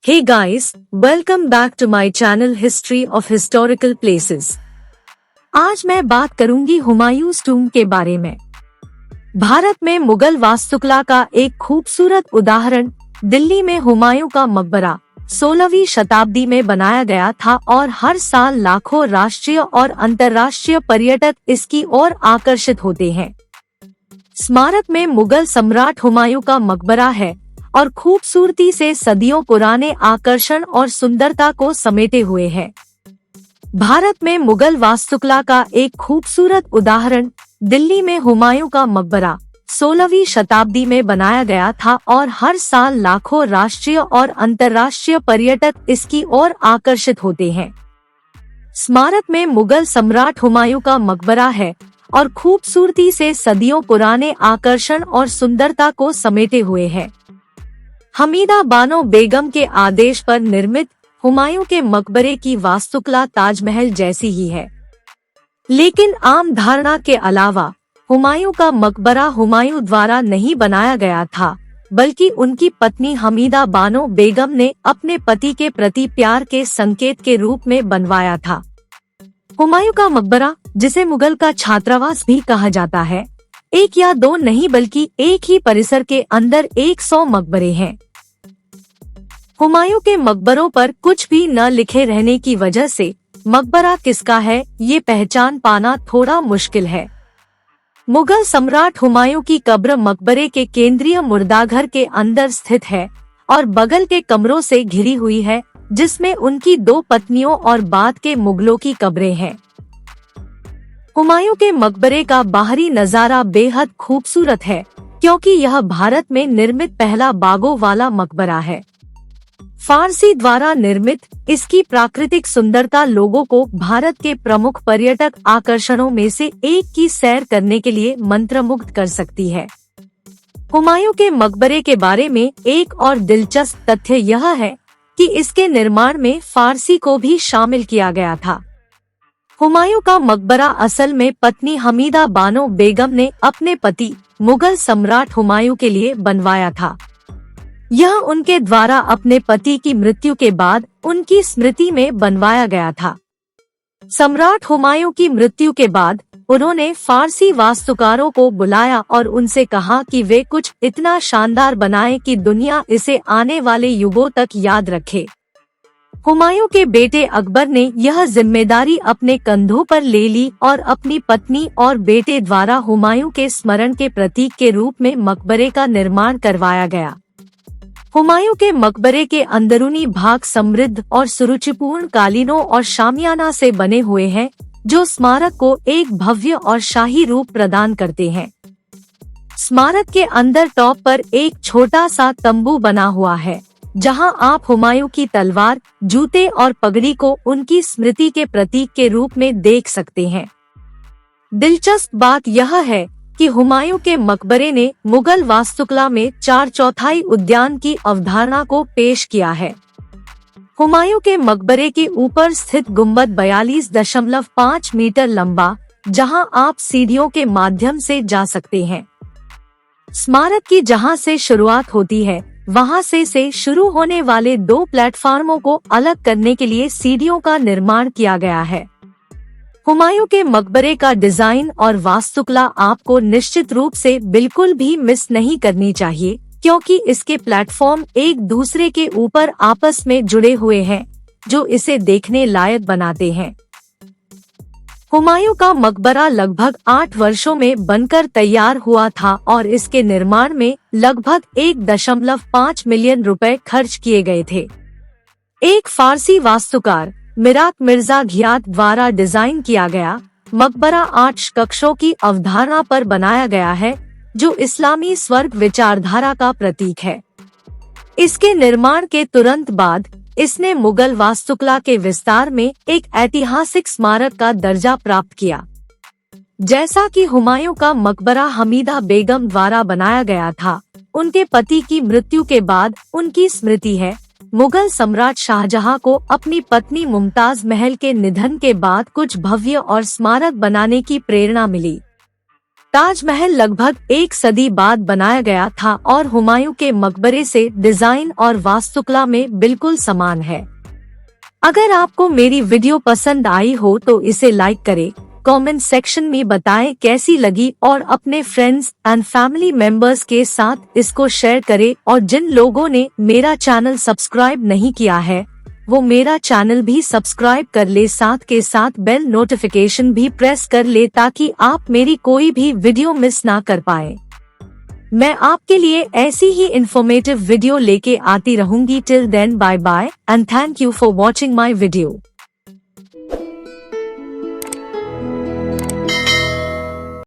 Hey guys, welcome back to my channel History of Historical Places। आज मैं बात करूंगी हुमायूंस टूम्ब के बारे में। भारत में मुगल वास्तुकला का एक खूबसूरत उदाहरण दिल्ली में हुमायूं का मकबरा 16वीं शताब्दी में बनाया गया था और हर साल लाखों राष्ट्रीय और अंतर्राष्ट्रीय पर्यटक इसकी ओर आकर्षित होते हैं। स्मारक में मुगल सम्राट हुमायूं का मकबरा है और खूबसूरती से सदियों पुराने आकर्षण और सुंदरता को समेटे हुए है। भारत में मुगल वास्तुकला का एक खूबसूरत उदाहरण दिल्ली में हुमायूं का मकबरा 16वीं शताब्दी में बनाया गया था और हर साल लाखों राष्ट्रीय और अंतर्राष्ट्रीय पर्यटक इसकी ओर आकर्षित होते हैं। स्मारक में मुगल सम्राट हुमायूं का मकबरा है और खूबसूरती से सदियों पुराने आकर्षण और सुंदरता को समेटे हुए है। हमीदा बानो बेगम के आदेश पर निर्मित हुमायूं के मकबरे की वास्तुकला ताजमहल जैसी ही है, लेकिन आम धारणा के अलावा हुमायूं का मकबरा हुमायूं द्वारा नहीं बनाया गया था, बल्कि उनकी पत्नी हमीदा बानो बेगम ने अपने पति के प्रति प्यार के संकेत के रूप में बनवाया था। हुमायूं का मकबरा, जिसे मुगल का छात्रावास भी कहा जाता है, एक या दो नहीं बल्कि एक ही परिसर के अंदर 100 मकबरे हैं। हुमायूं के मकबरों पर कुछ भी न लिखे रहने की वजह से मकबरा किसका है ये पहचान पाना थोड़ा मुश्किल है। मुगल सम्राट हुमायूं की कब्र मकबरे के केंद्रीय मुर्दाघर के अंदर स्थित है और बगल के कमरों से घिरी हुई है, जिसमें उनकी 2 पत्नियों और बाद के मुगलों की कब्रें हैं। हुमायूं के मकबरे का बाहरी नजारा बेहद खूबसूरत है, क्योंकि यह भारत में निर्मित पहला बागों वाला मकबरा है। फारसी द्वारा निर्मित इसकी प्राकृतिक सुंदरता लोगों को भारत के प्रमुख पर्यटक आकर्षणों में से एक की सैर करने के लिए मंत्रमुग्ध कर सकती है। हुमायूं के मकबरे के बारे में एक और दिलचस्प तथ्य यह है कि इसके निर्माण में फारसी को भी शामिल किया गया था। हुमायूं का मकबरा असल में पत्नी हमीदा बानो बेगम ने अपने पति मुगल सम्राट हुमायूं के लिए बनवाया था। यह उनके द्वारा अपने पति की मृत्यु के बाद उनकी स्मृति में बनवाया गया था। सम्राट हुमायूं की मृत्यु के बाद उन्होंने फारसी वास्तुकारों को बुलाया और उनसे कहा कि वे कुछ इतना शानदार बनाएं कि दुनिया इसे आने वाले युगों तक याद रखे। हुमायूं के बेटे अकबर ने यह जिम्मेदारी अपने कंधों पर ले ली और अपनी पत्नी और बेटे द्वारा हुमायूं के स्मरण के प्रतीक के रूप में मकबरे का निर्माण करवाया गया। हुमायूं के मकबरे के अंदरूनी भाग समृद्ध और सुरुचिपूर्ण कालीनों और शामियाना से बने हुए हैं, जो स्मारक को एक भव्य और शाही रूप प्रदान करते हैं। स्मारक के अंदर टॉप पर एक छोटा सा तंबू बना हुआ है, जहां आप हुमायूं की तलवार, जूते और पगड़ी को उनकी स्मृति के प्रतीक के रूप में देख सकते हैं। दिलचस्प बात यह है कि हुमायूं के मकबरे ने मुगल वास्तुकला में 4/4 उद्यान की अवधारणा को पेश किया है। हुमायूं के मकबरे के ऊपर स्थित गुंबद 42.5 मीटर लंबा, जहां आप सीढ़ियों के माध्यम से जा सकते हैं। स्मारक की जहां से शुरुआत होती है, वहां से शुरू होने वाले 2 प्लेटफार्मों को अलग करने के लिए सीढ़ियों का निर्माण किया गया है। हुमायूं के मकबरे का डिजाइन और वास्तुकला आपको निश्चित रूप से बिल्कुल भी मिस नहीं करनी चाहिए, क्योंकि इसके प्लेटफॉर्म एक दूसरे के ऊपर आपस में जुड़े हुए हैं, जो इसे देखने लायक बनाते हैं। हुमायूं का मकबरा लगभग 8 वर्षों में बनकर तैयार हुआ था और इसके निर्माण में लगभग 1.5 मिलियन रुपए खर्च किए गए थे। एक फारसी वास्तुकार मिराक मिर्जा घियात द्वारा डिजाइन किया गया मकबरा 8 कक्षों की अवधारणा पर बनाया गया है, जो इस्लामी स्वर्ग विचारधारा का प्रतीक है। इसके निर्माण के तुरंत बाद इसने मुगल वास्तुकला के विस्तार में एक ऐतिहासिक स्मारक का दर्जा प्राप्त किया। जैसा कि हुमायूं का मकबरा हमीदा बेगम द्वारा बनाया गया था, उनके पति की मृत्यु के बाद उनकी स्मृति है। मुगल सम्राट शाहजहां को अपनी पत्नी मुमताज महल के निधन के बाद कुछ भव्य और स्मारक बनाने की प्रेरणा मिली। ताजमहल लगभग 1 सदी बाद बनाया गया था और हुमायूं के मकबरे से डिजाइन और वास्तुकला में बिल्कुल समान है। अगर आपको मेरी वीडियो पसंद आई हो तो इसे लाइक करें, कमेंट सेक्शन में बताएं कैसी लगी और अपने फ्रेंड्स एंड फैमिली मेंबर्स के साथ इसको शेयर करें। और जिन लोगों ने मेरा चैनल सब्सक्राइब नहीं किया है वो मेरा चैनल भी सब्सक्राइब कर ले, साथ के साथ बेल नोटिफिकेशन भी प्रेस कर ले ताकि आप मेरी कोई भी वीडियो मिस ना कर पाए। मैं आपके लिए ऐसी ही इंफॉर्मेटिव वीडियो लेके आती रहूंगी। Till then bye bye and thank you for watching my video.